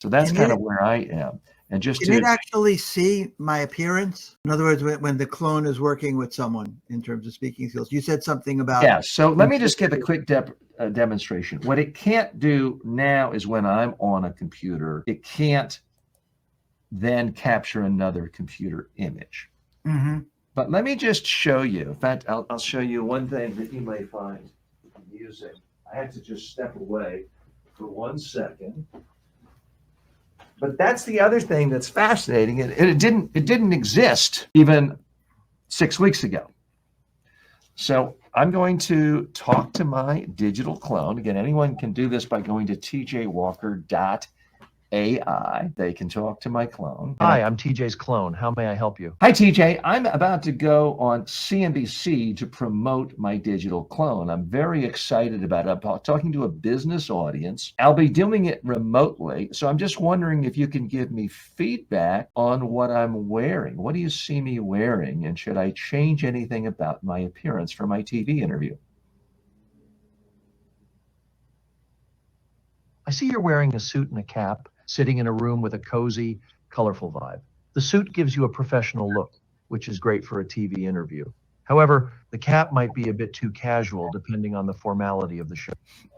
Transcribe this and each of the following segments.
So that's Can kind it, of where I am. And just can it to, actually see my appearance? In other words, when the clone is working with someone in terms of speaking skills, you said something about. yeah, so let me just give a quick demonstration. What it can't do now is when I'm on a computer, it can't then capture another computer image. Mhm. But let me just show you. In fact, I'll show you one thing that you may find amusing. I had to just step away for 1 second. But that's the other thing that's fascinating. It didn't exist even 6 weeks ago. So I'm going to talk to my digital clone. Again, anyone can do this by going to tjwalker.ai. They can talk to my clone. Hi, I'm TJ's clone. How may I help you? Hi, TJ. I'm about to go on CNBC to promote my digital clone. I'm very excited about it. I'm talking to a business audience. I'll be doing it remotely. So I'm just wondering if you can give me feedback on what I'm wearing. What do you see me wearing? And should I change anything about my appearance for my TV interview? I see you're wearing a suit and a cap, sitting in a room with a cozy, colorful vibe. The suit gives you a professional look, which is great for a TV interview. However, the cap might be a bit too casual depending on the formality of the show.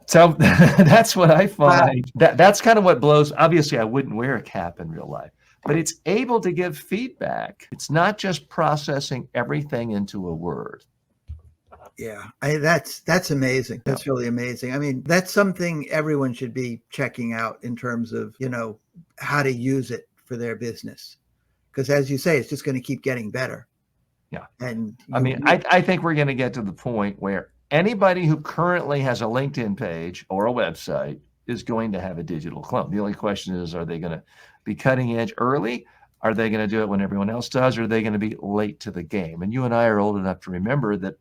So that's what I Wow. find. That's kind of what blows. Obviously, I wouldn't wear a cap in real life, but it's able to give feedback. It's not just processing everything into a word. Yeah, that's amazing. That's really amazing. I mean, that's something everyone should be checking out in terms of, how to use it for their business. Because as you say, it's just going to keep getting better. Yeah. And I mean, I think we're going to get to the point where anybody who currently has a LinkedIn page or a website is going to have a digital clone. The only question is, are they going to be cutting edge early? Are they going to do it when everyone else does? Or are they going to be late to the game? And you and I are old enough to remember that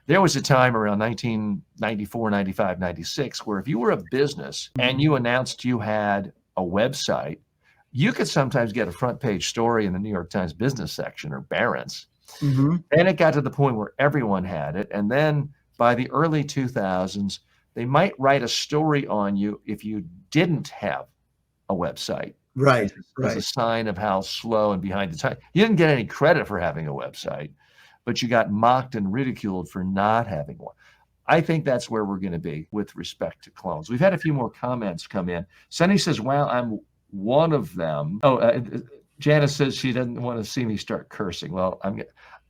there was a time around 1994, 95, 96, where if you were a business and you announced you had a website, you could sometimes get a front page story in the New York Times business section or Barron's. Mhm. Then it got to the point where everyone had it. And then by the early 2000s, they might write a story on you if you didn't have a website. Right, As a sign of how slow and behind the time. You didn't get any credit for having a website, but you got mocked and ridiculed for not having one. I think that's where we're going to be with respect to clones. We've had a few more comments come in. Sunny says, "Well, I'm one of them." Janice says she doesn't want to see me start cursing. Well,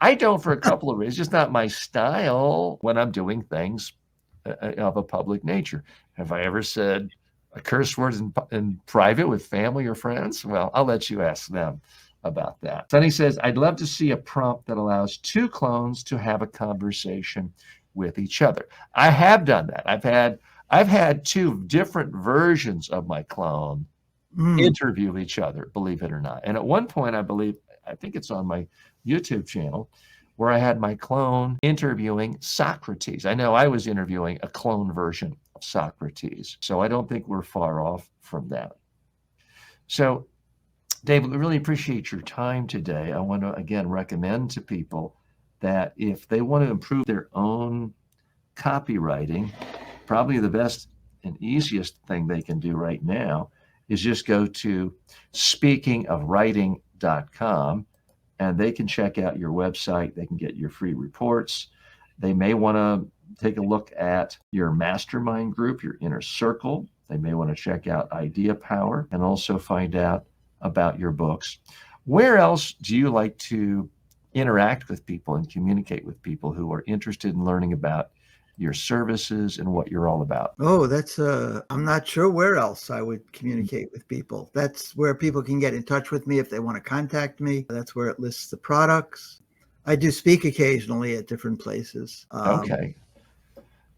I don't for a couple of reasons. It's just not my style when I'm doing things of a public nature. Have I ever said a curse word in private with family or friends? Well, I'll let you ask them about that. Sunny says, "I'd love to see a prompt that allows two clones to have a conversation with each other." I have done that. I've had two different versions of my clone interview each other, believe it or not. And at one point, I think it's on my YouTube channel, where I had my clone interviewing Socrates. I know I was interviewing a clone version of Socrates, so I don't think we're far off from that. So, David, we really appreciate your time today. I want to, again, recommend to people that if they want to improve their own copywriting, probably the best and easiest thing they can do right now is just go to speakingofwriting.com and they can check out your website. They can get your free reports. They may want to take a look at your mastermind group, your inner circle. They may want to check out Idea Power and also find out about your books. Where else do you like to interact with people and communicate with people who are interested in learning about your services and what you're all about? Oh, I'm not sure where else I would communicate with people. That's where people can get in touch with me if they want to contact me. That's where it lists the products. I do speak occasionally at different places. Okay.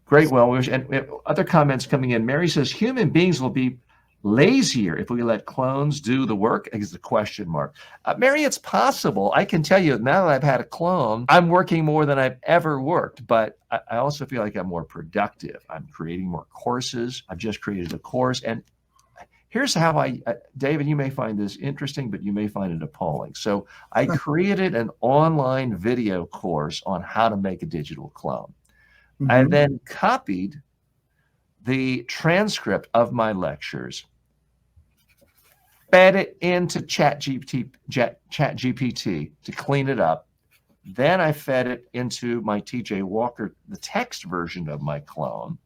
Great. Well, and we have other comments coming in. Mary says human beings will be lazier if we let clones do the work? Is the question mark. Mary, it's possible. I can tell you now that I've had a clone, I'm working more than I've ever worked, but I also feel like I'm more productive. I'm creating more courses. I've just created a course. And here's how David, you may find this interesting, but you may find it appalling. So I created an online video course on how to make a digital clone. I then copied the transcript of my lectures, fed it into ChatGPT to clean it up. Then I fed it into my TJ Walker, the text version of my clone.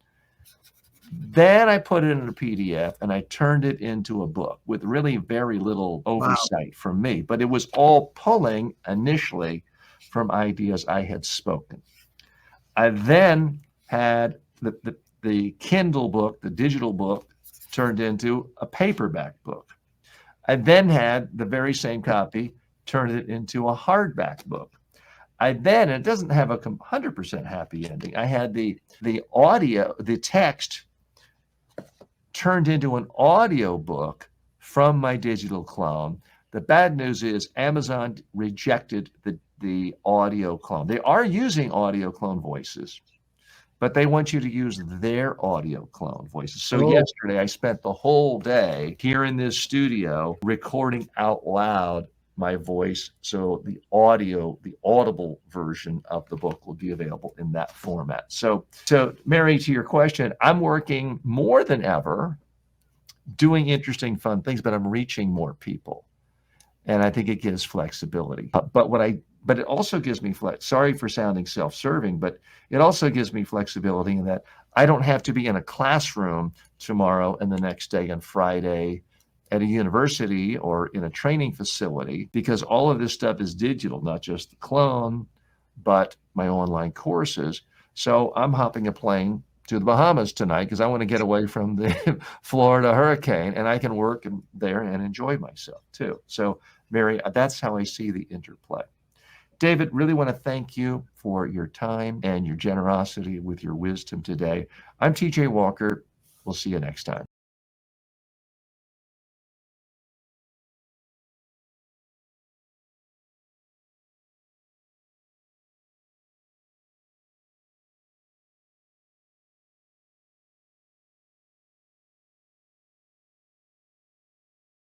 Then I put it in a PDF and I turned it into a book with really very little oversight from me. But it was all pulling initially from ideas I had spoken. I then had the Kindle book, the digital book, turned into a paperback book. I then had the very same copy, turned it into a hardback book. It doesn't have a 100% happy ending. I had the audio, the text turned into an audio book from my digital clone. The bad news is Amazon rejected the audio clone. They are using audio clone voices, but they want you to use their audio clone voices. So yesterday I spent the whole day here in this studio recording out loud my voice. So the audible version of the book will be available in that format. So Mary, to your question, I'm working more than ever doing interesting, fun things, but I'm reaching more people. And I think it gives flexibility. But it also gives me sorry for sounding self-serving, but it also gives me flexibility in that I don't have to be in a classroom tomorrow and the next day and Friday at a university or in a training facility, because all of this stuff is digital, not just the clone, but my online courses. So I'm hopping a plane to the Bahamas tonight because I want to get away from the Florida hurricane, and I can work there and enjoy myself too. So Mary, that's how I see the interplay. David, really want to thank you for your time and your generosity with your wisdom today. I'm TJ Walker. We'll see you next time.